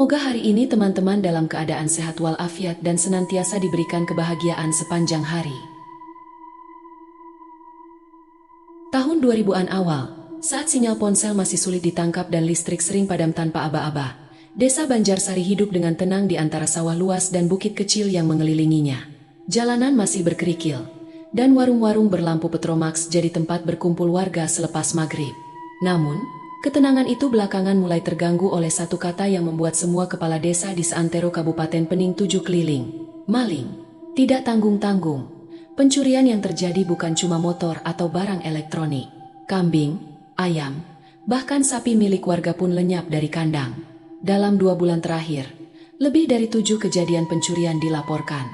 Semoga hari ini teman-teman dalam keadaan sehat walafiat dan senantiasa diberikan kebahagiaan sepanjang hari. Tahun 2000-an awal, saat sinyal ponsel masih sulit ditangkap dan listrik sering padam tanpa aba-aba, desa Banjarsari hidup dengan tenang di antara sawah luas dan bukit kecil yang mengelilinginya. Jalanan masih berkerikil, dan warung-warung berlampu petromax jadi tempat berkumpul warga selepas maghrib. Namun, ketenangan itu belakangan mulai terganggu oleh satu kata yang membuat semua kepala desa di seantero Kabupaten Pening tujuh keliling. Maling. Tidak tanggung-tanggung. Pencurian yang terjadi bukan cuma motor atau barang elektronik. Kambing, ayam, bahkan sapi milik warga pun lenyap dari kandang. Dalam 2 bulan terakhir, lebih dari 7 kejadian pencurian dilaporkan.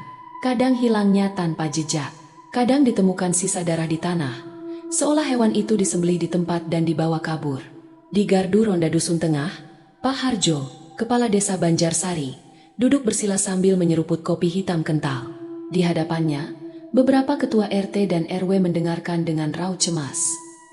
Kadang hilangnya tanpa jejak, kadang ditemukan sisa darah di tanah, seolah hewan itu disembelih di tempat dan dibawa kabur. Di gardu ronda Dusun Tengah, Pak Harjo, kepala desa Banjarsari, duduk bersila sambil menyeruput kopi hitam kental. Di hadapannya, beberapa ketua RT dan RW mendengarkan dengan raut cemas.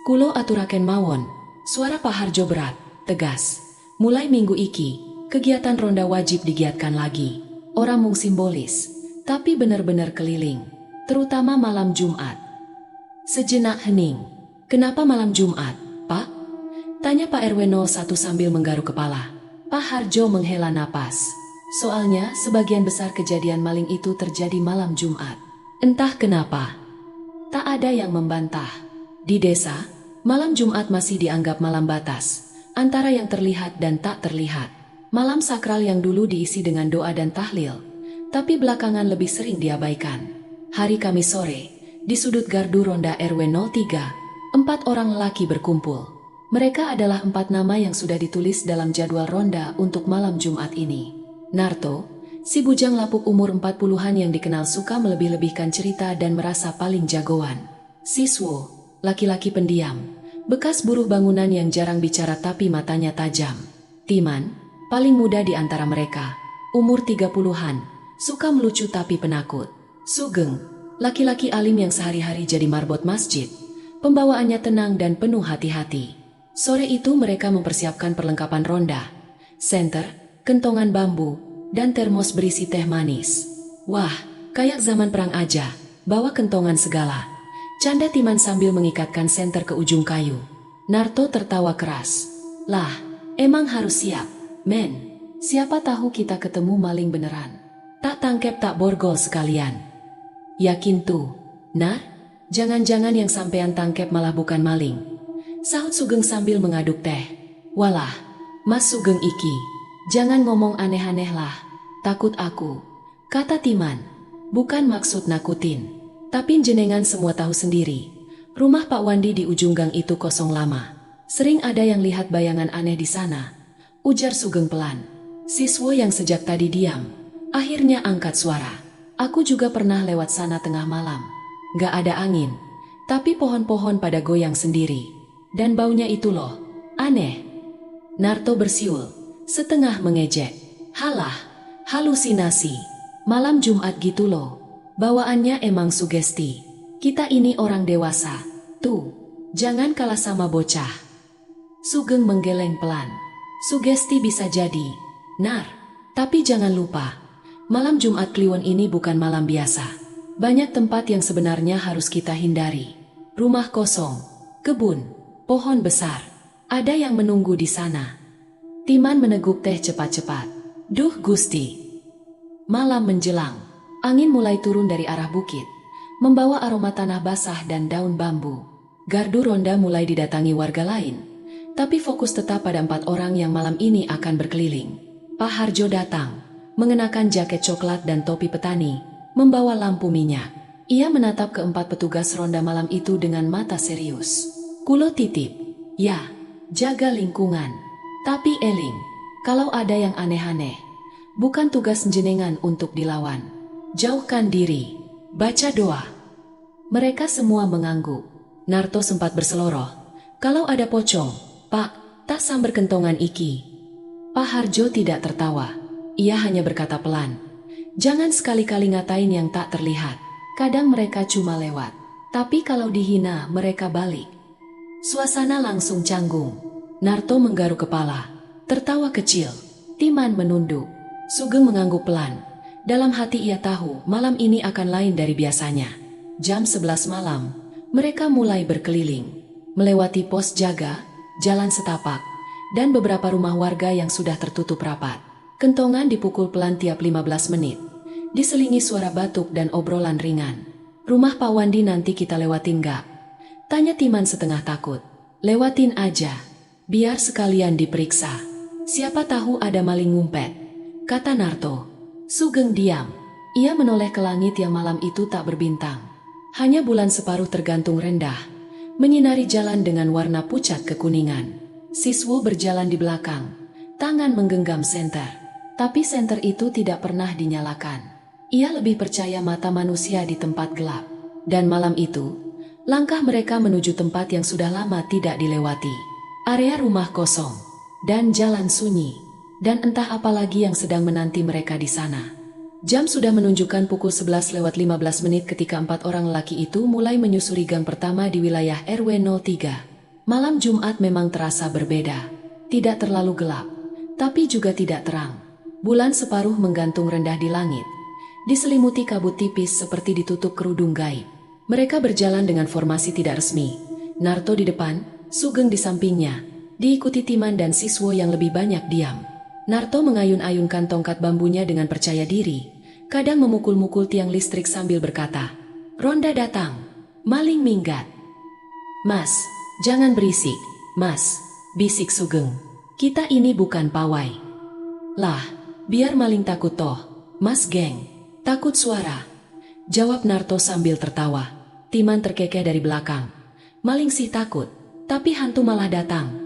"Kulo aturaken mawon," suara Pak Harjo berat, tegas. "Mulai minggu iki, kegiatan ronda wajib digiatkan lagi. Ora mung simbolis, tapi benar-benar keliling, terutama malam Jumat." Sejenak hening. "Kenapa malam Jumat, Pak?" tanya Pak RW 01 sambil menggaruk kepala. Pak Harjo menghela napas. Soalnya sebagian besar kejadian maling itu terjadi malam Jumat. Entah kenapa, tak ada yang membantah. Di desa, malam Jumat masih dianggap malam batas, antara yang terlihat dan tak terlihat. Malam sakral yang dulu diisi dengan doa dan tahlil, tapi belakangan lebih sering diabaikan. Hari Kamis sore, di sudut gardu ronda RW 03, 4 orang lelaki berkumpul. Mereka adalah 4 nama yang sudah ditulis dalam jadwal ronda untuk malam Jumat ini. Narto, si bujang lapuk umur 40-an yang dikenal suka melebih-lebihkan cerita dan merasa paling jagoan. Siswo, laki-laki pendiam, bekas buruh bangunan yang jarang bicara tapi matanya tajam. Timan, paling muda di antara mereka, umur 30-an, suka melucu tapi penakut. Sugeng, laki-laki alim yang sehari-hari jadi marbot masjid, pembawaannya tenang dan penuh hati-hati. Sore itu mereka mempersiapkan perlengkapan ronda, senter, kentongan bambu, dan termos berisi teh manis. "Wah, kayak zaman perang aja, bawa kentongan segala," canda Timan sambil mengikatkan senter ke ujung kayu. Narto tertawa keras. "Lah, emang harus siap, men. Siapa tahu kita ketemu maling beneran. Tak tangkep tak borgol sekalian." "Yakin tuh, Nar? Jangan-jangan yang sampean tangkep malah bukan maling," sahut Sugeng sambil mengaduk teh. "Walah, Mas Sugeng iki, jangan ngomong aneh-aneh lah, takut aku," kata Timan. "Bukan maksud nakutin, tapi jenengan semua tahu sendiri, rumah Pak Wandi di ujung gang itu kosong lama. Sering ada yang lihat bayangan aneh di sana," ujar Sugeng pelan. Siswo yang sejak tadi diam, akhirnya angkat suara. "Aku juga pernah lewat sana tengah malam. Gak ada angin, tapi pohon-pohon pada goyang sendiri. Dan baunya itu loh, aneh." Narto bersiul, setengah mengejek. "Halah, halusinasi. Malam Jumat gitu loh. Bawaannya emang sugesti. Kita ini orang dewasa. Tuh, jangan kalah sama bocah." Sugeng menggeleng pelan. "Sugesti bisa jadi, Nar. Tapi jangan lupa, malam Jumat Kliwon ini bukan malam biasa. Banyak tempat yang sebenarnya harus kita hindari. Rumah kosong, kebun, pohon besar. Ada yang menunggu di sana." Timan meneguk teh cepat-cepat. "Duh Gusti." Malam menjelang, angin mulai turun dari arah bukit, membawa aroma tanah basah dan daun bambu. Gardu ronda mulai didatangi warga lain, tapi fokus tetap pada 4 orang yang malam ini akan berkeliling. Pak Harjo datang, mengenakan jaket coklat dan topi petani, membawa lampu minyak. Ia menatap ke-4 petugas ronda malam itu dengan mata serius. "Kulo titip, ya, jaga lingkungan. Tapi eling, kalau ada yang aneh-aneh, bukan tugas jenengan untuk dilawan. Jauhkan diri, baca doa." Mereka semua mengangguk. Narto sempat berseloroh. "Kalau ada pocong, Pak, tak samber kentongan iki." Pak Harjo tidak tertawa. Ia hanya berkata pelan, "Jangan sekali-kali ngatain yang tak terlihat. Kadang mereka cuma lewat, tapi kalau dihina mereka balik." Suasana langsung canggung. Narto menggaruk kepala, tertawa kecil. Timan menunduk. Sugeng mengangguk pelan. Dalam hati ia tahu malam ini akan lain dari biasanya. Jam 11 malam, mereka mulai berkeliling. Melewati pos jaga, jalan setapak, dan beberapa rumah warga yang sudah tertutup rapat. Kentongan dipukul pelan tiap 15 menit. Diselingi suara batuk dan obrolan ringan. "Rumah Pak Wandi nanti kita lewatin gak?" tanya Timan setengah takut. "Lewatin aja, biar sekalian diperiksa. Siapa tahu ada maling ngumpet," kata Narto. Sugeng diam. Ia menoleh ke langit yang malam itu tak berbintang. Hanya bulan separuh tergantung rendah, menyinari jalan dengan warna pucat kekuningan. Siswo berjalan di belakang, tangan menggenggam senter. Tapi senter itu tidak pernah dinyalakan. Ia lebih percaya mata manusia di tempat gelap. Dan malam itu, langkah mereka menuju tempat yang sudah lama tidak dilewati. Area rumah kosong, dan jalan sunyi. Dan entah apa lagi yang sedang menanti mereka di sana. Jam sudah menunjukkan pukul 11:15 ketika 4 orang lelaki itu mulai menyusuri gang pertama di wilayah RW 03. Malam Jumat memang terasa berbeda. Tidak terlalu gelap, tapi juga tidak terang. Bulan separuh menggantung rendah di langit, diselimuti kabut tipis seperti ditutup kerudung gaib. Mereka berjalan dengan formasi tidak resmi. Narto di depan, Sugeng di sampingnya, diikuti Timan dan siswo yang lebih banyak diam. Narto mengayun-ayunkan tongkat bambunya dengan percaya diri, kadang memukul-mukul tiang listrik sambil berkata, "Ronda datang, maling minggat." "Mas, jangan berisik, Mas," bisik Sugeng. "Kita ini bukan pawai." "Lah, biar maling takut toh, Mas geng." "Takut suara," jawab Narto sambil tertawa. Timan terkekeh dari belakang. "Maling sih takut, tapi hantu malah datang."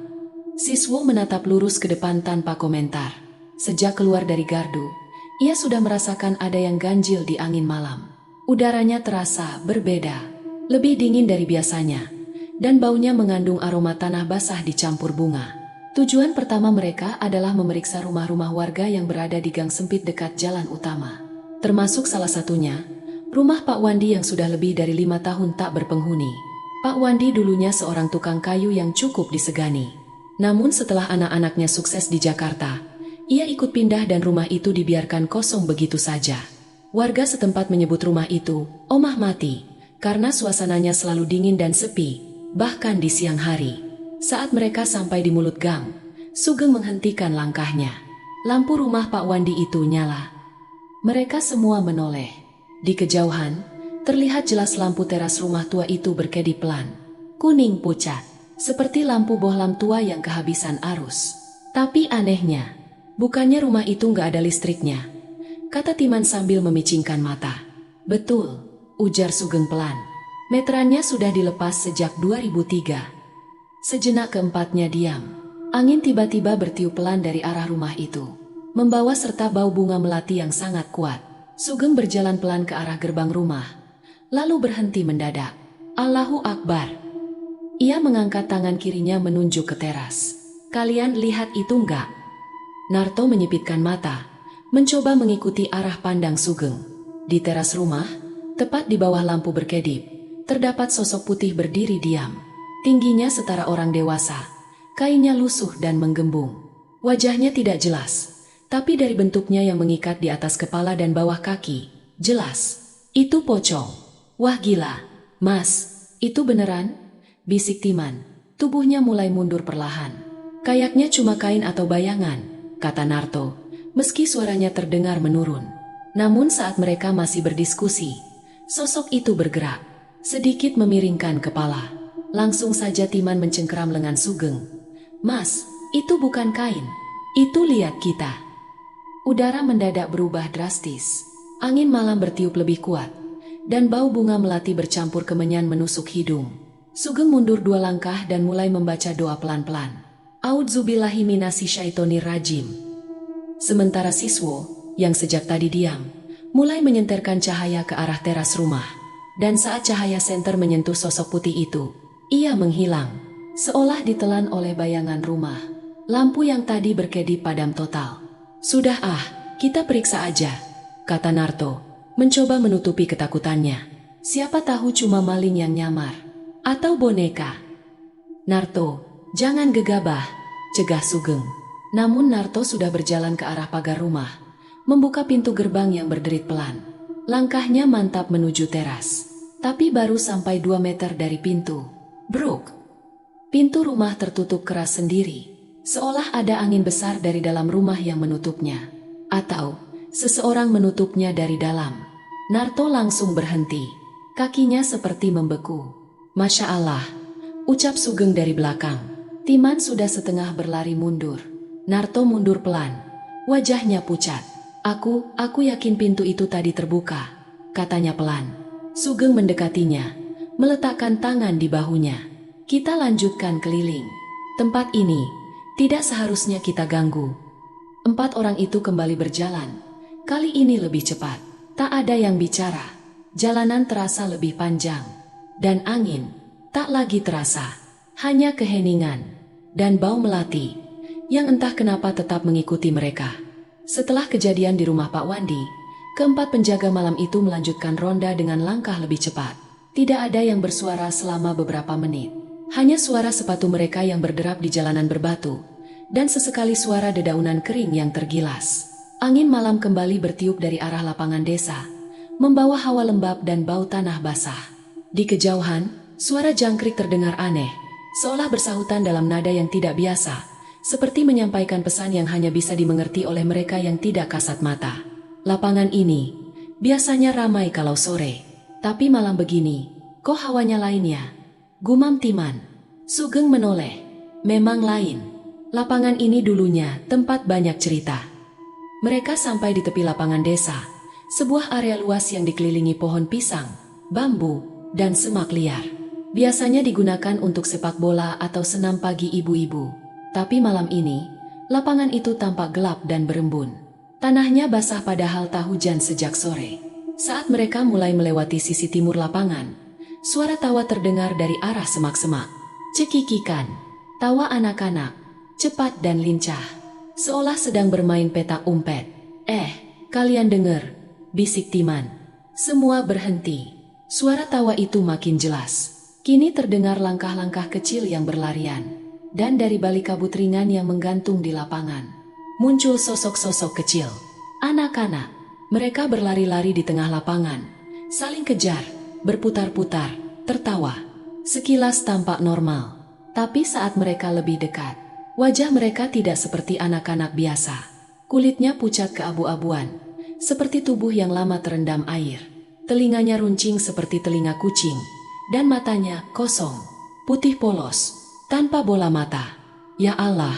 Siswo menatap lurus ke depan tanpa komentar. Sejak keluar dari gardu, ia sudah merasakan ada yang ganjil di angin malam. Udaranya terasa berbeda, lebih dingin dari biasanya, dan baunya mengandung aroma tanah basah dicampur bunga. Tujuan pertama mereka adalah memeriksa rumah-rumah warga yang berada di gang sempit dekat jalan utama. Termasuk salah satunya, rumah Pak Wandi yang sudah lebih dari 5 tahun tak berpenghuni. Pak Wandi dulunya seorang tukang kayu yang cukup disegani. Namun setelah anak-anaknya sukses di Jakarta, ia ikut pindah dan rumah itu dibiarkan kosong begitu saja. Warga setempat menyebut rumah itu Omah Mati, karena suasananya selalu dingin dan sepi, bahkan di siang hari. Saat mereka sampai di mulut gang, Sugeng menghentikan langkahnya. Lampu rumah Pak Wandi itu nyala. Mereka semua menoleh. Di kejauhan, terlihat jelas lampu teras rumah tua itu berkedip pelan. Kuning pucat, seperti lampu bohlam tua yang kehabisan arus. Tapi anehnya, bukannya rumah itu nggak ada listriknya, kata Timan sambil memicingkan mata. "Betul," ujar Sugeng pelan. "Meterannya sudah dilepas sejak 2003. Sejenak keempatnya diam. Angin tiba-tiba bertiup pelan dari arah rumah itu, membawa serta bau bunga melati yang sangat kuat. Sugeng berjalan pelan ke arah gerbang rumah, lalu berhenti mendadak. "Allahu Akbar." Ia mengangkat tangan kirinya menunjuk ke teras. "Kalian lihat itu enggak?" Narto menyipitkan mata, mencoba mengikuti arah pandang Sugeng. Di teras rumah, tepat di bawah lampu berkedip, terdapat sosok putih berdiri diam. Tingginya setara orang dewasa, kainnya lusuh dan menggembung. Wajahnya tidak jelas, tapi dari bentuknya yang mengikat di atas kepala dan bawah kaki, jelas. "Itu pocong." "Wah gila, Mas, itu beneran?" bisik Timan. Tubuhnya mulai mundur perlahan. "Kayaknya cuma kain atau bayangan," kata Narto, meski suaranya terdengar menurun. Namun saat mereka masih berdiskusi, sosok itu bergerak, sedikit memiringkan kepala. Langsung saja Timan mencengkeram lengan Sugeng. "Mas, itu bukan kain, itu lihat kita." Udara mendadak berubah drastis. Angin malam bertiup lebih kuat, dan bau bunga melati bercampur kemenyan menusuk hidung. Sugeng mundur 2 langkah dan mulai membaca doa pelan-pelan. "A'udzubillahi minasyaitonir rajim." Sementara siswo, yang sejak tadi diam, mulai menyenterkan cahaya ke arah teras rumah. Dan saat cahaya senter menyentuh sosok putih itu, ia menghilang, seolah ditelan oleh bayangan rumah. Lampu yang tadi berkedip padam total. "Sudah kita periksa aja," kata Narto, mencoba menutupi ketakutannya. Siapa tahu cuma maling yang nyamar. Atau boneka. "Narto, jangan gegabah," cegah Sugeng. Namun Narto sudah berjalan ke arah pagar rumah, membuka pintu gerbang yang berderit pelan. Langkahnya mantap menuju teras. Tapi baru sampai 2 meter dari pintu, bruk! Pintu rumah tertutup keras sendiri, seolah ada angin besar dari dalam rumah yang menutupnya. Atau seseorang menutupnya dari dalam. Narto langsung berhenti, kakinya seperti membeku. Masya Allah, ucap Sugeng dari belakang. Timan sudah setengah berlari mundur. Narto mundur pelan, wajahnya pucat. Aku yakin pintu itu tadi terbuka, katanya pelan. Sugeng mendekatinya, meletakkan tangan di bahunya. Kita lanjutkan keliling. Tempat ini tidak seharusnya kita ganggu. 4 orang itu kembali berjalan. Kali ini lebih cepat. Tak ada yang bicara. Jalanan terasa lebih panjang. Dan angin tak lagi terasa. Hanya keheningan dan bau melati yang entah kenapa tetap mengikuti mereka. Setelah kejadian di rumah Pak Wandi, keempat penjaga malam itu melanjutkan ronda dengan langkah lebih cepat. Tidak ada yang bersuara selama beberapa menit. Hanya suara sepatu mereka yang berderap di jalanan berbatu, dan sesekali suara dedaunan kering yang tergilas. Angin malam kembali bertiup dari arah lapangan desa, membawa hawa lembab dan bau tanah basah. Di kejauhan, suara jangkrik terdengar aneh, seolah bersahutan dalam nada yang tidak biasa, seperti menyampaikan pesan yang hanya bisa dimengerti oleh mereka yang tidak kasat mata. Lapangan ini biasanya ramai kalau sore, tapi malam begini, kok hawanya lain ya? Gumam Timan. Sugeng menoleh. Memang lain. Lapangan ini dulunya tempat banyak cerita. Mereka sampai di tepi lapangan desa, sebuah area luas yang dikelilingi pohon pisang, bambu, dan semak liar. Biasanya digunakan untuk sepak bola atau senam pagi ibu-ibu. Tapi malam ini, lapangan itu tampak gelap dan berembun. Tanahnya basah padahal tak hujan sejak sore. Saat mereka mulai melewati sisi timur lapangan, suara tawa terdengar dari arah semak-semak. Cekikikan, tawa anak-anak, cepat dan lincah, seolah sedang bermain petak umpet. Kalian dengar? Bisik Timan. Semua berhenti. Suara tawa itu makin jelas. Kini terdengar langkah-langkah kecil yang berlarian. Dan dari balik kabut ringan yang menggantung di lapangan, muncul sosok-sosok kecil. Anak-anak. Mereka berlari-lari di tengah lapangan, saling kejar, berputar-putar, tertawa. Sekilas tampak normal. Tapi saat mereka lebih dekat, wajah mereka tidak seperti anak-anak biasa. Kulitnya pucat keabu-abuan, seperti tubuh yang lama terendam air. Telinganya runcing seperti telinga kucing, dan matanya kosong, putih polos, tanpa bola mata. Ya Allah!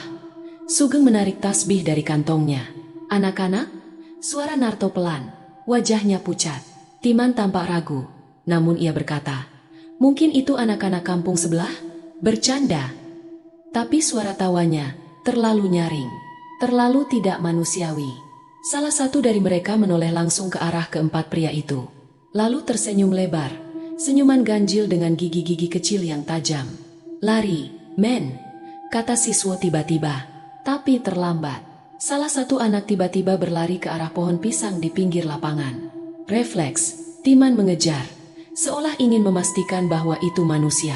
Sugeng menarik tasbih dari kantongnya. Anak-anak? Suara Narto pelan, wajahnya pucat. Timan tampak ragu, namun ia berkata, mungkin itu anak-anak kampung sebelah? Bercanda. Tapi suara tawanya terlalu nyaring, terlalu tidak manusiawi. Salah satu dari mereka menoleh langsung ke arah keempat pria itu, lalu tersenyum lebar, senyuman ganjil dengan gigi-gigi kecil yang tajam. Lari, men, kata siswa tiba-tiba. Tapi terlambat. Salah satu anak tiba-tiba berlari ke arah pohon pisang di pinggir lapangan. Refleks, Timan mengejar, seolah ingin memastikan bahwa itu manusia.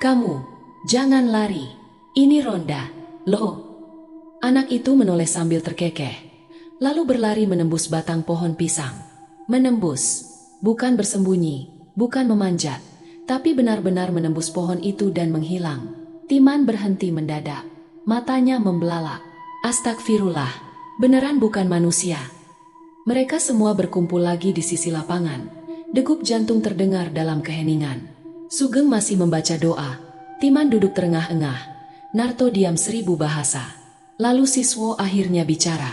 Kamu, jangan lari. Ini ronda, loh. Anak itu menoleh sambil terkekeh, lalu berlari menembus batang pohon pisang. Menembus, bukan bersembunyi, bukan memanjat, tapi benar-benar menembus pohon itu dan menghilang. Timan berhenti mendadak. Matanya membelalak. Astagfirullah, beneran bukan manusia. Mereka semua berkumpul lagi di sisi lapangan. Degup jantung terdengar dalam keheningan. Sugeng masih membaca doa. Timan duduk terengah-engah. Narto diam 1000 bahasa. Lalu Siswo akhirnya bicara.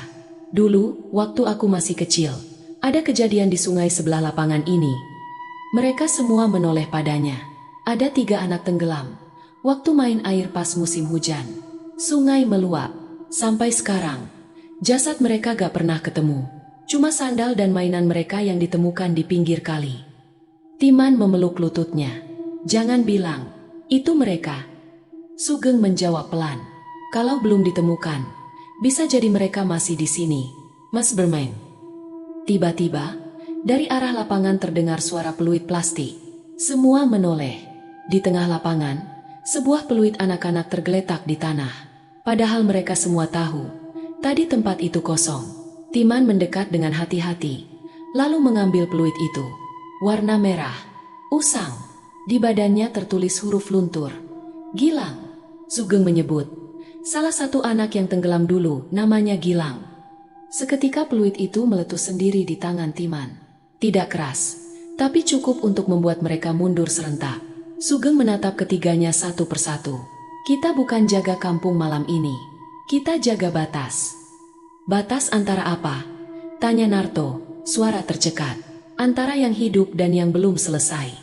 Dulu, waktu aku masih kecil, ada kejadian di sungai sebelah lapangan ini. Mereka semua menoleh padanya. Ada 3 anak tenggelam waktu main air pas musim hujan. Sungai meluap. Sampai sekarang, jasad mereka gak pernah ketemu. Cuma sandal dan mainan mereka yang ditemukan di pinggir kali. Timan memeluk lututnya. Jangan bilang, itu mereka. Sugeng menjawab pelan. Kalau belum ditemukan, bisa jadi mereka masih di sini, mas bermain. Tiba-tiba, dari arah lapangan terdengar suara peluit plastik. Semua menoleh. Di tengah lapangan, sebuah peluit anak-anak tergeletak di tanah. Padahal mereka semua tahu, tadi tempat itu kosong. Timan mendekat dengan hati-hati, lalu mengambil peluit itu. Warna merah, usang. Di badannya tertulis huruf luntur. Gilang, Sugeng menyebut. Salah satu anak yang tenggelam dulu, namanya Gilang. Seketika peluit itu meletus sendiri di tangan Timan. Tidak keras, tapi cukup untuk membuat mereka mundur serentak. Sugeng menatap ketiganya satu persatu. Kita bukan jaga kampung malam ini. Kita jaga batas. Batas antara apa? Tanya Narto, suara tercekat. Antara yang hidup dan yang belum selesai.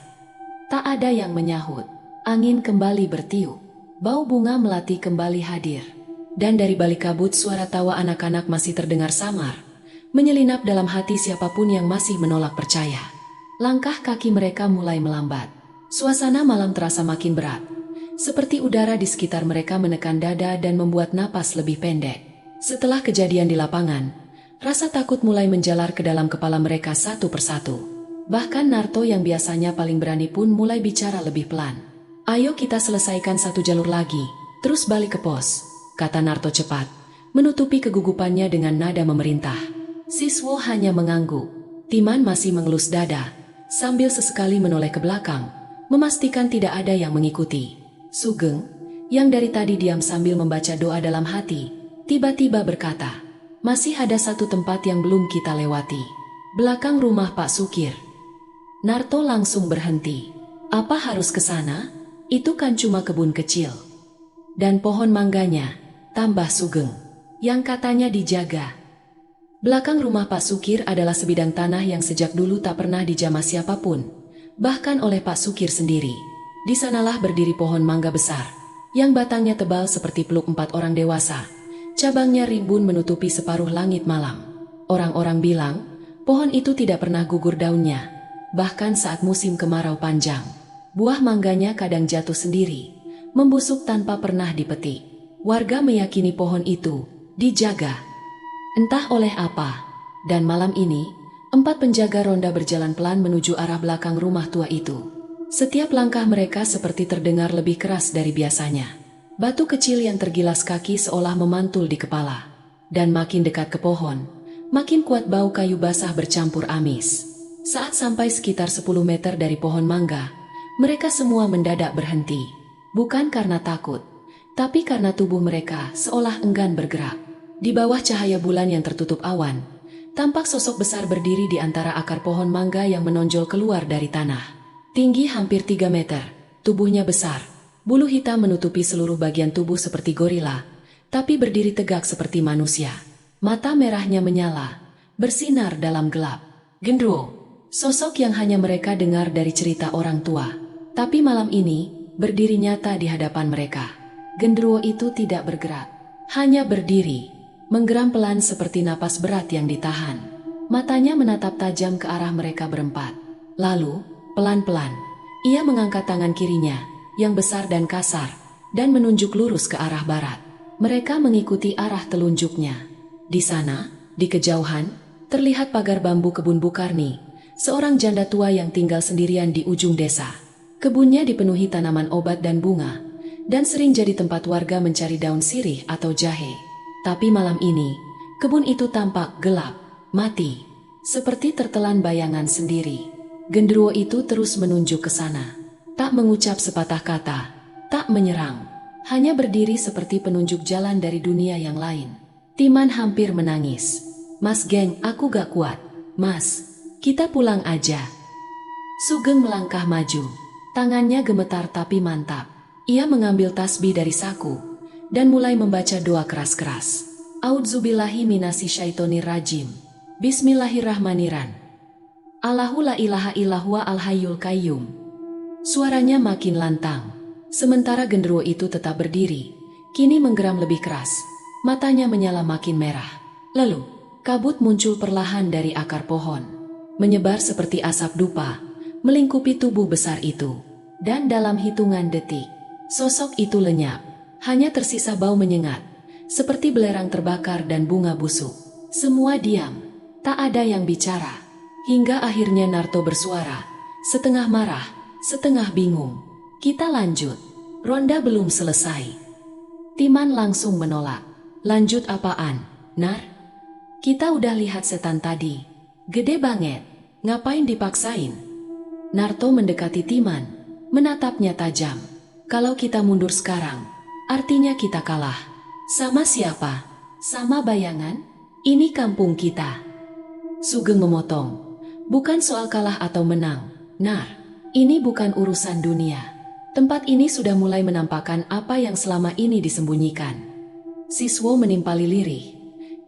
Tak ada yang menyahut. Angin kembali bertiup. Bau bunga melati kembali hadir. Dan dari balik kabut suara tawa anak-anak masih terdengar samar, menyelinap dalam hati siapapun yang masih menolak percaya. Langkah kaki mereka mulai melambat. Suasana malam terasa makin berat. Seperti udara di sekitar mereka menekan dada dan membuat napas lebih pendek. Setelah kejadian di lapangan, rasa takut mulai menjalar ke dalam kepala mereka satu persatu. Bahkan Narto yang biasanya paling berani pun mulai bicara lebih pelan. Ayo kita selesaikan satu jalur lagi, terus balik ke pos, kata Narto cepat, menutupi kegugupannya dengan nada memerintah. Siswo hanya mengangguk. Timan masih mengelus dada, sambil sesekali menoleh ke belakang, memastikan tidak ada yang mengikuti. Sugeng, yang dari tadi diam sambil membaca doa dalam hati, tiba-tiba berkata, masih ada satu tempat yang belum kita lewati. Belakang rumah Pak Sukir. Narto langsung berhenti. Apa harus ke sana? Itu kan cuma kebun kecil. Dan pohon mangganya, tambah Sugeng, yang katanya dijaga. Belakang rumah Pak Sukir adalah sebidang tanah yang sejak dulu tak pernah dijamah siapapun, bahkan oleh Pak Sukir sendiri. Di sanalah berdiri pohon mangga besar, yang batangnya tebal seperti peluk 4 orang dewasa. Cabangnya rimbun menutupi separuh langit malam. Orang-orang bilang, pohon itu tidak pernah gugur daunnya, bahkan saat musim kemarau panjang. Buah mangganya kadang jatuh sendiri, membusuk tanpa pernah dipetik. Warga meyakini pohon itu dijaga, entah oleh apa. Dan malam ini, 4 penjaga ronda berjalan pelan menuju arah belakang rumah tua itu. Setiap langkah mereka seperti terdengar lebih keras dari biasanya. Batu kecil yang tergilas kaki seolah memantul di kepala. Dan makin dekat ke pohon, makin kuat bau kayu basah bercampur amis. Saat sampai sekitar 10 meter dari pohon mangga, mereka semua mendadak berhenti. Bukan karena takut, tapi karena tubuh mereka seolah enggan bergerak. Di bawah cahaya bulan yang tertutup awan, tampak sosok besar berdiri di antara akar pohon mangga yang menonjol keluar dari tanah. Tinggi hampir 3 meter, tubuhnya besar, bulu hitam menutupi seluruh bagian tubuh seperti gorila, tapi berdiri tegak seperti manusia. Mata merahnya menyala, bersinar dalam gelap. Gendruwo, sosok yang hanya mereka dengar dari cerita orang tua. Tapi malam ini, berdiri nyata di hadapan mereka. Gendruwo itu tidak bergerak, hanya berdiri, menggeram pelan seperti napas berat yang ditahan. Matanya menatap tajam ke arah mereka berempat. Lalu, pelan-pelan, ia mengangkat tangan kirinya, yang besar dan kasar, dan menunjuk lurus ke arah barat. Mereka mengikuti arah telunjuknya. Di sana, di kejauhan, terlihat pagar bambu kebun Bukarni, seorang janda tua yang tinggal sendirian di ujung desa. Kebunnya dipenuhi tanaman obat dan bunga, dan sering jadi tempat warga mencari daun sirih atau jahe. Tapi malam ini, kebun itu tampak gelap, mati, seperti tertelan bayangan sendiri. Gendruwo itu terus menunjuk ke sana, tak mengucap sepatah kata, tak menyerang, hanya berdiri seperti penunjuk jalan dari dunia yang lain. Timan hampir menangis. Mas geng, aku gak kuat. Mas, kita pulang aja. Sugeng melangkah maju. Tangannya gemetar tapi mantap. Ia mengambil tasbih dari saku dan mulai membaca doa keras-keras. A'udzubillahi minasyaitonir rajim. Bismillahirrahmanirrahim. Allahu la ilaha illallah al-hayyul qayyum. Suaranya makin lantang. Sementara gendruwo itu tetap berdiri, kini menggeram lebih keras. Matanya menyala makin merah. Lalu, kabut muncul perlahan dari akar pohon, menyebar seperti asap dupa, melingkupi tubuh besar itu. Dan dalam hitungan detik, sosok itu lenyap. Hanya tersisa bau menyengat, seperti belerang terbakar dan bunga busuk. Semua diam, tak ada yang bicara. Hingga akhirnya Narto bersuara, setengah marah, setengah bingung. Kita lanjut, ronda belum selesai. Timan langsung menolak. Lanjut apaan, Nar? Kita udah lihat setan tadi. Gede banget. Ngapain dipaksain? Narto mendekati Timan, menatapnya tajam. Kalau kita mundur sekarang, artinya kita kalah. Sama siapa? Sama bayangan? Ini kampung kita. Sugeng memotong. Bukan soal kalah atau menang, Nar. Ini bukan urusan dunia. Tempat ini sudah mulai menampakkan apa yang selama ini disembunyikan. Siswo menimpali lirih.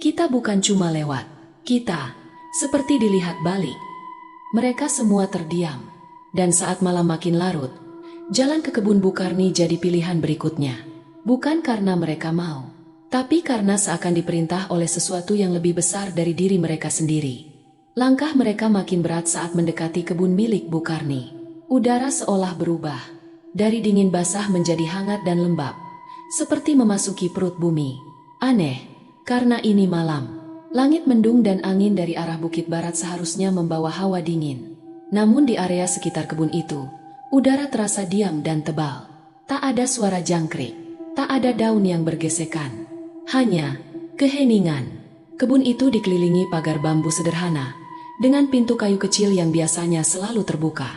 Kita bukan cuma lewat. Kita, seperti dilihat balik. Mereka semua terdiam. Dan saat malam makin larut, jalan ke kebun Bukarni jadi pilihan berikutnya. Bukan karena mereka mau, tapi karena seakan diperintah oleh sesuatu yang lebih besar dari diri mereka sendiri. Langkah mereka makin berat saat mendekati kebun milik Bukarni. Udara seolah berubah. Dari dingin basah menjadi hangat dan lembab. Seperti memasuki perut bumi. Aneh, karena ini malam. Langit mendung dan angin dari arah bukit barat seharusnya membawa hawa dingin. Namun di area sekitar kebun itu, udara terasa diam dan tebal. Tak ada suara jangkrik, tak ada daun yang bergesekan. Hanya keheningan. Kebun itu dikelilingi pagar bambu sederhana, dengan pintu kayu kecil yang biasanya selalu terbuka.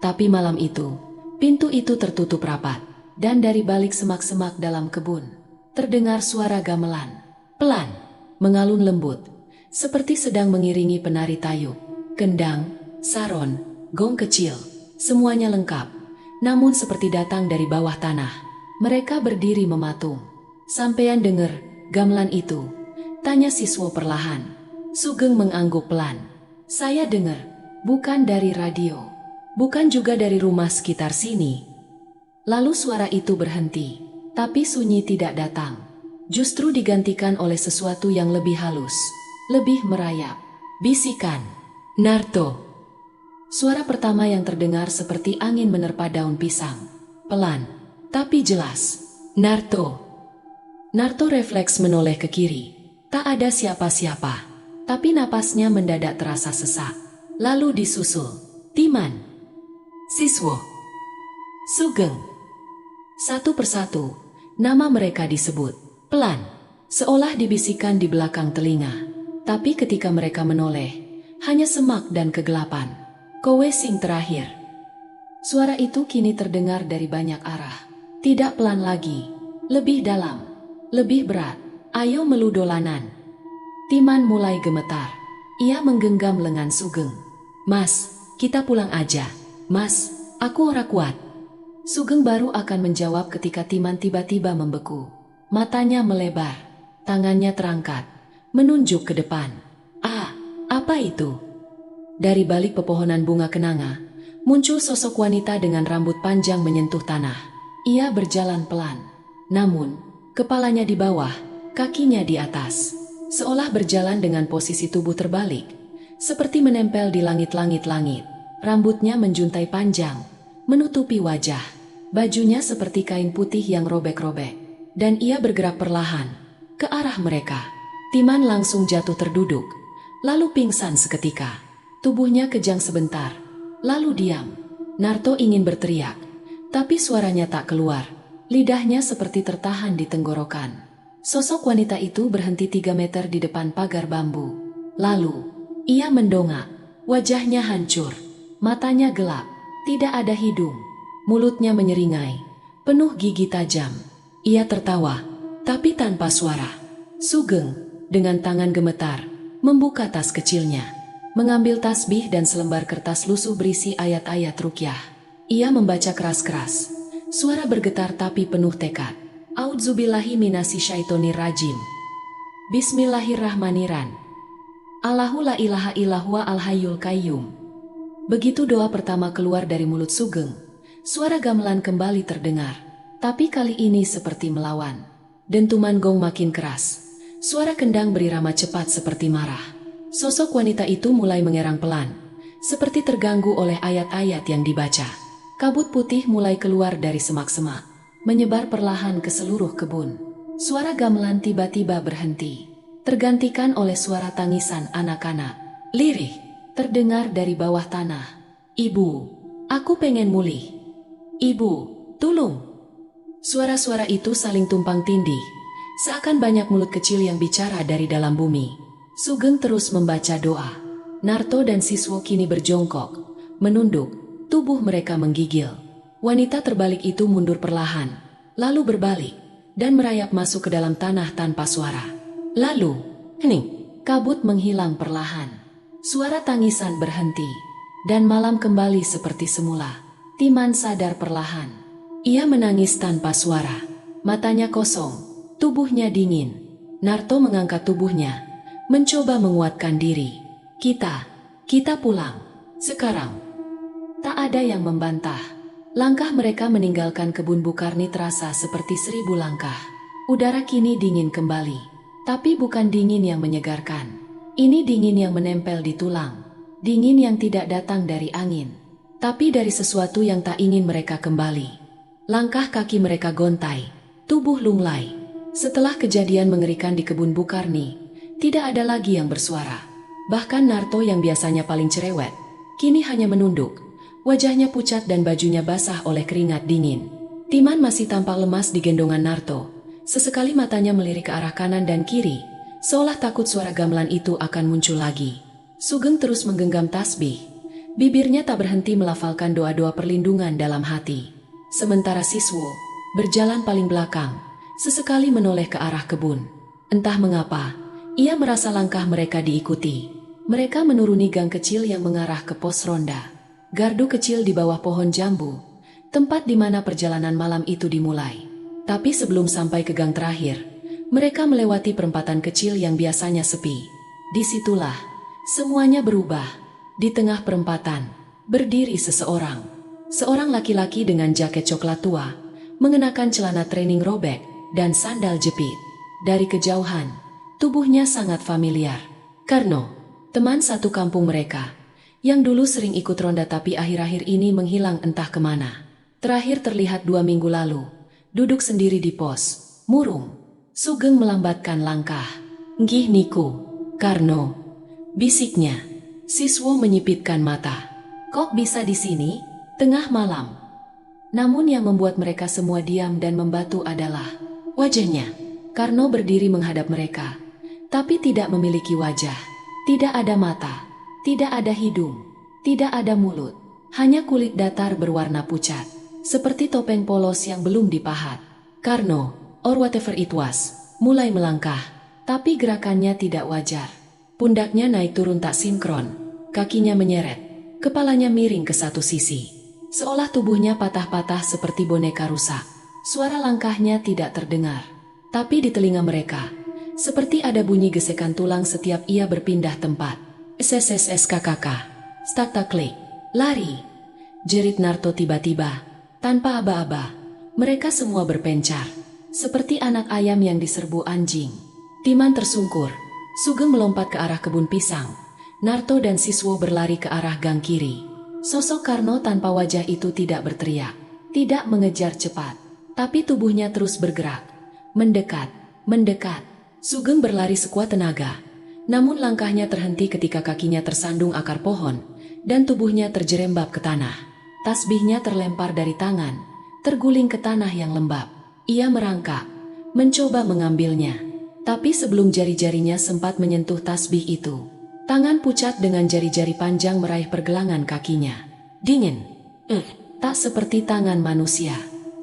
Tapi malam itu, pintu itu tertutup rapat. Dan dari balik semak-semak dalam kebun, terdengar suara gamelan. Pelan, mengalun lembut, seperti sedang mengiringi penari tayub. Kendang, saron, gong kecil, semuanya lengkap. Namun seperti datang dari bawah tanah. Mereka berdiri mematung. Sampean denger gamelan itu? Tanya siswo perlahan. Sugeng mengangguk pelan. Saya dengar, bukan dari radio. Bukan juga dari rumah sekitar sini. Lalu suara itu berhenti, tapi sunyi tidak datang. Justru digantikan oleh sesuatu yang lebih halus, lebih merayap. Bisikan, Narto. Suara pertama yang terdengar seperti angin menerpa daun pisang. Pelan, tapi jelas. Narto. Narto refleks menoleh ke kiri. Tak ada siapa-siapa, tapi napasnya mendadak terasa sesak. Lalu disusul Timan, Siswo, Sugeng. Satu persatu, nama mereka disebut, pelan, seolah dibisikkan di belakang telinga. Tapi ketika mereka menoleh, hanya semak dan kegelapan. Kowe sing terakhir. Suara itu kini terdengar dari banyak arah. Tidak pelan lagi, lebih dalam, lebih berat. Ayo melu dolanan. Timan mulai gemetar. Ia menggenggam lengan Sugeng. Mas, kita pulang aja. Mas, aku ora kuat. Sugeng baru akan menjawab ketika Timan tiba-tiba membeku. Matanya melebar, tangannya terangkat, menunjuk ke depan. Ah, apa itu? Dari balik pepohonan bunga kenanga, muncul sosok wanita dengan rambut panjang menyentuh tanah. Ia berjalan pelan, namun kepalanya di bawah, kakinya di atas. Seolah berjalan dengan posisi tubuh terbalik, seperti menempel di langit-langit. Rambutnya menjuntai panjang, menutupi wajah. Bajunya seperti kain putih yang robek-robek. Dan ia bergerak perlahan ke arah mereka. Timan langsung jatuh terduduk, lalu pingsan seketika. Tubuhnya kejang sebentar, lalu diam. Narto ingin berteriak, tapi suaranya tak keluar. Lidahnya seperti tertahan di tenggorokan. Sosok wanita itu berhenti 3 meter di depan pagar bambu. Lalu, ia mendongak. Wajahnya hancur, matanya gelap, tidak ada hidung. Mulutnya menyeringai, penuh gigi tajam. Ia tertawa, tapi tanpa suara. Sugeng, dengan tangan gemetar, membuka tas kecilnya. Mengambil tasbih dan selembar kertas lusuh berisi ayat-ayat ruqyah. Ia membaca keras-keras. Suara bergetar tapi penuh tekad. A'udzubillahi minasyaitonir rajim. Bismillahirrahmanirrahim. Allahu la ilaha illallah al-hayyul qayyum. Begitu doa pertama keluar dari mulut Sugeng, suara gamelan kembali terdengar, tapi kali ini seperti melawan. Dentuman gong makin keras. Suara kendang berirama cepat seperti marah. Sosok wanita itu mulai mengerang pelan, seperti terganggu oleh ayat-ayat yang dibaca. Kabut putih mulai keluar dari semak-semak, menyebar perlahan ke seluruh kebun. Suara gamelan tiba-tiba berhenti, tergantikan oleh suara tangisan anak-anak. Lirih terdengar dari bawah tanah. Ibu, aku pengen mulih. Ibu, tolong. Suara-suara itu saling tumpang tindih, seakan banyak mulut kecil yang bicara dari dalam bumi. Sugeng terus membaca doa. Narto dan Siswo kini berjongkok, menunduk, tubuh mereka menggigil. Wanita terbalik itu mundur perlahan, lalu berbalik, dan merayap masuk ke dalam tanah tanpa suara. Lalu, hening, kabut menghilang perlahan. Suara tangisan berhenti, dan malam kembali seperti semula. Timan sadar perlahan. Ia menangis tanpa suara, matanya kosong, tubuhnya dingin. Narto mengangkat tubuhnya, mencoba menguatkan diri. Kita pulang, sekarang. Tak ada yang membantah. Langkah mereka meninggalkan kebun Bukarni terasa seperti 1000 langkah. Udara kini dingin kembali, tapi bukan dingin yang menyegarkan. Ini dingin yang menempel di tulang, dingin yang tidak datang dari angin, tapi dari sesuatu yang tak ingin mereka kembali. Langkah kaki mereka gontai, tubuh lunglai. Setelah kejadian mengerikan di kebun Bukarni, tidak ada lagi yang bersuara. Bahkan Narto yang biasanya paling cerewet, kini hanya menunduk. Wajahnya pucat dan bajunya basah oleh keringat dingin. Timan masih tampak lemas di gendongan Narto. Sesekali matanya melirik ke arah kanan dan kiri, seolah takut suara gamelan itu akan muncul lagi. Sugeng terus menggenggam tasbih. Bibirnya tak berhenti melafalkan doa-doa perlindungan dalam hati. Sementara Siswo berjalan paling belakang, sesekali menoleh ke arah kebun. Entah mengapa, ia merasa langkah mereka diikuti. Mereka menuruni gang kecil yang mengarah ke pos ronda. Gardu kecil di bawah pohon jambu, tempat di mana perjalanan malam itu dimulai. Tapi sebelum sampai ke gang terakhir, mereka melewati perempatan kecil yang biasanya sepi. Disitulah, semuanya berubah. Di tengah perempatan, berdiri seseorang. Seorang laki-laki dengan jaket coklat tua, mengenakan celana training robek dan sandal jepit. Dari kejauhan, tubuhnya sangat familiar. Karno, teman satu kampung mereka, yang dulu sering ikut ronda tapi akhir-akhir ini menghilang entah kemana. Terakhir terlihat 2 minggu lalu, duduk sendiri di pos, murung. Sugeng melambatkan langkah. "Nggih niku, Karno," bisiknya. Siswo menyipitkan mata. "Kok bisa di sini? Tengah malam." Namun yang membuat mereka semua diam dan membatu adalah wajahnya. Karno berdiri menghadap mereka, tapi tidak memiliki wajah. Tidak ada mata, tidak ada hidung, tidak ada mulut. Hanya kulit datar berwarna pucat, seperti topeng polos yang belum dipahat. Karno, or whatever it was, mulai melangkah, tapi gerakannya tidak wajar. Pundaknya naik turun tak sinkron, kakinya menyeret, kepalanya miring ke satu sisi. Seolah tubuhnya patah-patah seperti boneka rusak. Suara langkahnya tidak terdengar, tapi di telinga mereka, seperti ada bunyi gesekan tulang setiap ia berpindah tempat. SSSKKK, stak-tak-klik, lari, jerit Narto tiba-tiba, tanpa aba-aba. Mereka semua berpencar, seperti anak ayam yang diserbu anjing. Timan tersungkur, Sugeng melompat ke arah kebun pisang. Narto dan Siswo berlari ke arah gang kiri. Sosok Karno tanpa wajah itu tidak berteriak, tidak mengejar cepat, tapi tubuhnya terus bergerak, mendekat, mendekat. Sugeng berlari sekuat tenaga, namun langkahnya terhenti ketika kakinya tersandung akar pohon, dan tubuhnya terjerembab ke tanah. Tasbihnya terlempar dari tangan, terguling ke tanah yang lembab. Ia merangkak, mencoba mengambilnya, tapi sebelum jari-jarinya sempat menyentuh tasbih itu, tangan pucat dengan jari-jari panjang meraih pergelangan kakinya. Dingin. Tak seperti tangan manusia.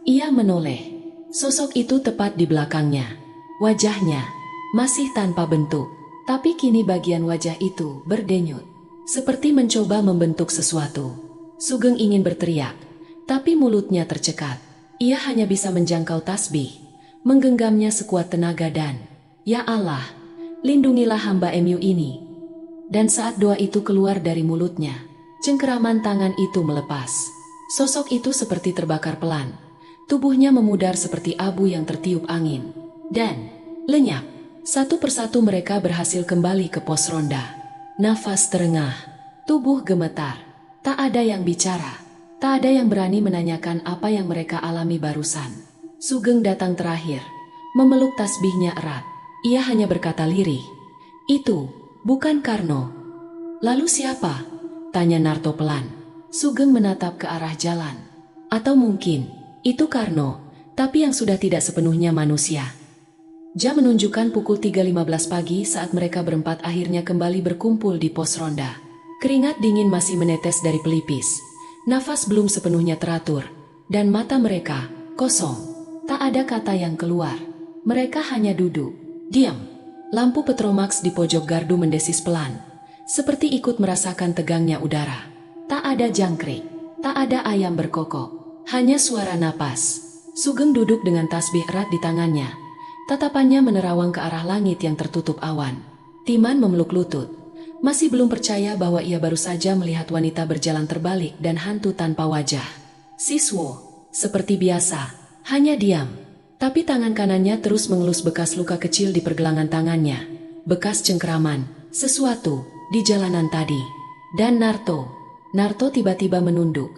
Ia menoleh. Sosok itu tepat di belakangnya. Wajahnya masih tanpa bentuk, tapi kini bagian wajah itu berdenyut, seperti mencoba membentuk sesuatu. Sugeng ingin berteriak, tapi mulutnya tercekat. Ia hanya bisa menjangkau tasbih, menggenggamnya sekuat tenaga dan, "Ya Allah, lindungilah hamba MU ini." Dan saat doa itu keluar dari mulutnya, cengkeraman tangan itu melepas. Sosok itu seperti terbakar pelan. Tubuhnya memudar seperti abu yang tertiup angin. Dan, lenyap. Satu persatu mereka berhasil kembali ke pos ronda. Nafas terengah, tubuh gemetar. Tak ada yang bicara. Tak ada yang berani menanyakan apa yang mereka alami barusan. Sugeng datang terakhir, memeluk tasbihnya erat. Ia hanya berkata lirih, "Itu bukan Karno." "Lalu siapa?" tanya Narto pelan. Sugeng menatap ke arah jalan. "Atau mungkin, itu Karno, tapi yang sudah tidak sepenuhnya manusia. Jam menunjukkan pukul 3.15 pagi saat mereka berempat akhirnya kembali berkumpul di pos ronda. Keringat dingin masih menetes dari pelipis. Nafas belum sepenuhnya teratur. Dan mata mereka kosong. Tak ada kata yang keluar. Mereka hanya duduk, diam. Lampu Petromax di pojok gardu mendesis pelan. Seperti ikut merasakan tegangnya udara. Tak ada jangkrik. Tak ada ayam berkokok. Hanya suara napas. Sugeng duduk dengan tasbih erat di tangannya. Tatapannya menerawang ke arah langit yang tertutup awan. Timan memeluk lutut. Masih belum percaya bahwa ia baru saja melihat wanita berjalan terbalik dan hantu tanpa wajah. Siswo, seperti biasa, hanya diam. Tapi tangan kanannya terus mengelus bekas luka kecil di pergelangan tangannya. Bekas cengkeraman, sesuatu, di jalanan tadi. Dan Narto tiba-tiba menunduk.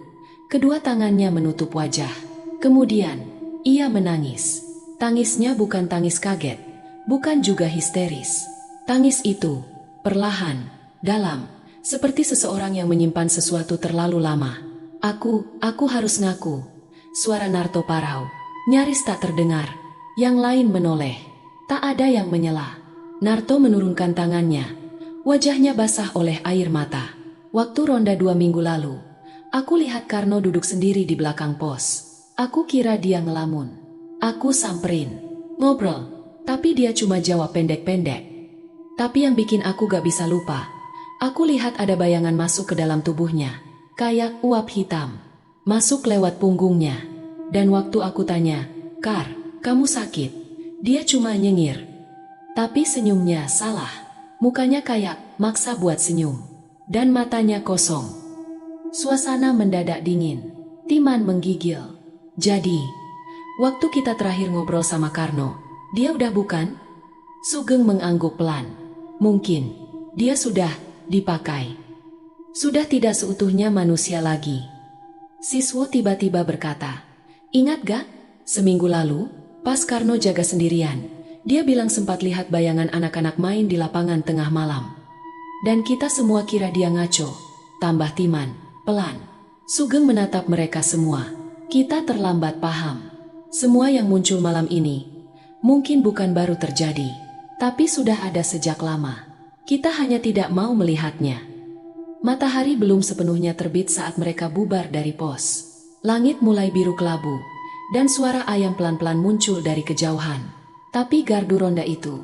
Kedua tangannya menutup wajah. Kemudian, ia menangis. Tangisnya bukan tangis kaget, bukan juga histeris. Tangis itu, perlahan, dalam, seperti seseorang yang menyimpan sesuatu terlalu lama. Aku harus ngaku. Suara Narto parau, nyaris tak terdengar. Yang lain menoleh, tak ada yang menyela. Narto menurunkan tangannya. Wajahnya basah oleh air mata. Waktu ronda 2 minggu lalu, aku lihat Karno duduk sendiri di belakang pos. Aku kira dia ngelamun. Aku samperin, ngobrol, tapi dia cuma jawab pendek-pendek. Tapi yang bikin aku gak bisa lupa, aku lihat ada bayangan masuk ke dalam tubuhnya, kayak uap hitam, masuk lewat punggungnya. Dan waktu aku tanya, "Kar, kamu sakit?" Dia cuma nyengir. Tapi senyumnya salah, mukanya kayak maksa buat senyum, dan matanya kosong. Suasana mendadak dingin, Timan menggigil. Jadi, waktu kita terakhir ngobrol sama Karno, dia udah bukan? Sugeng mengangguk pelan. Mungkin, dia sudah dipakai. Sudah tidak seutuhnya manusia lagi. Siswo tiba-tiba berkata, "Ingat gak? Seminggu lalu, pas Karno jaga sendirian, dia bilang sempat lihat bayangan anak-anak main di lapangan tengah malam. Dan kita semua kira dia ngaco." Tambah Timan, pelan. Sugeng menatap mereka semua. Kita terlambat paham. Semua yang muncul malam ini, mungkin bukan baru terjadi, tapi sudah ada sejak lama. Kita hanya tidak mau melihatnya. Matahari belum sepenuhnya terbit saat mereka bubar dari pos. Langit mulai biru kelabu, dan suara ayam pelan-pelan muncul dari kejauhan. Tapi gardu ronda itu,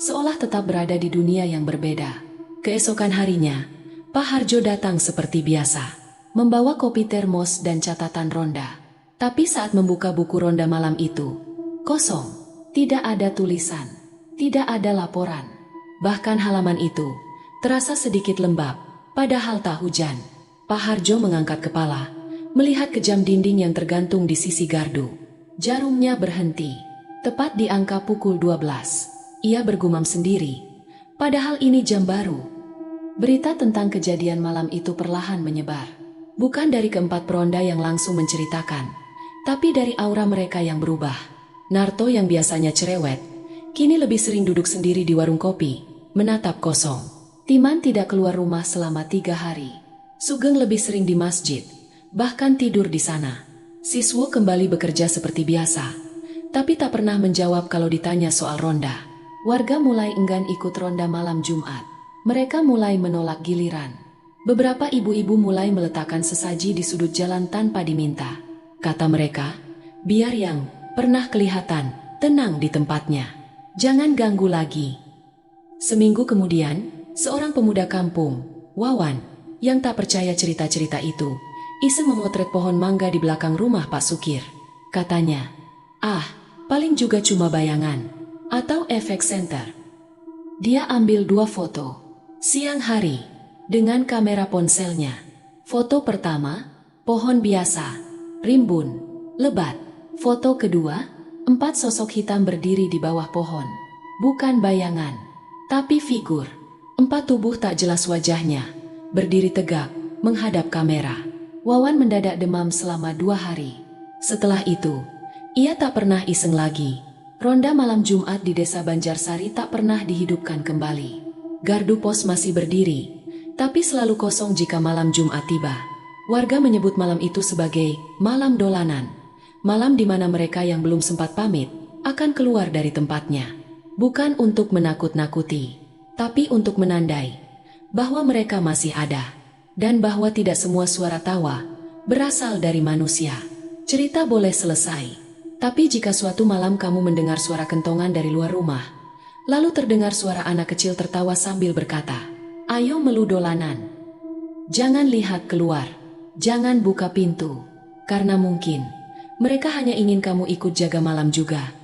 seolah tetap berada di dunia yang berbeda. Keesokan harinya, Pak Harjo datang seperti biasa, membawa kopi termos dan catatan ronda. Tapi saat membuka buku ronda malam itu, kosong, tidak ada tulisan, tidak ada laporan. Bahkan halaman itu terasa sedikit lembab, padahal tak hujan. Pak Harjo mengangkat kepala, melihat kejam dinding yang tergantung di sisi gardu. Jarumnya berhenti, tepat di angka pukul 12. Ia bergumam sendiri, padahal ini jam baru. Berita tentang kejadian malam itu perlahan menyebar. Bukan dari keempat peronda yang langsung menceritakan, tapi dari aura mereka yang berubah. Narto yang biasanya cerewet, kini lebih sering duduk sendiri di warung kopi, menatap kosong. Timan tidak keluar rumah selama 3 hari. Sugeng lebih sering di masjid, bahkan tidur di sana. Siswo kembali bekerja seperti biasa, tapi tak pernah menjawab kalau ditanya soal ronda. Warga mulai enggan ikut ronda malam Jumat. Mereka mulai menolak giliran. Beberapa ibu-ibu mulai meletakkan sesaji di sudut jalan tanpa diminta. Kata mereka, biar yang pernah kelihatan tenang di tempatnya. Jangan ganggu lagi. Seminggu kemudian, seorang pemuda kampung, Wawan, yang tak percaya cerita-cerita itu, iseng memotret pohon mangga di belakang rumah Pak Sukir. Katanya, paling juga cuma bayangan, atau efek senter. Dia ambil 2 foto, siang hari, dengan kamera ponselnya. Foto pertama, pohon biasa, rimbun, lebat. Foto kedua, 4 sosok hitam berdiri di bawah pohon. Bukan bayangan, tapi figur. 4 tubuh tak jelas wajahnya, berdiri tegak, menghadap kamera. Wawan mendadak demam selama 2 hari. Setelah itu, ia tak pernah iseng lagi. Ronda malam Jumat di desa Banjarsari tak pernah dihidupkan kembali. Gardu pos masih berdiri, tapi selalu kosong jika malam Jumat tiba. Warga menyebut malam itu sebagai malam dolanan. malam di mana mereka yang belum sempat pamit akan keluar dari tempatnya. Bukan untuk menakut-nakuti, tapi untuk menandai bahwa mereka masih ada, dan bahwa tidak semua suara tawa berasal dari manusia. Cerita boleh selesai, tapi jika suatu malam kamu mendengar suara kentongan dari luar rumah, lalu terdengar suara anak kecil tertawa sambil berkata, "Ayo melu dolanan." Jangan lihat keluar, jangan buka pintu, karena mungkin mereka hanya ingin kamu ikut jaga malam juga.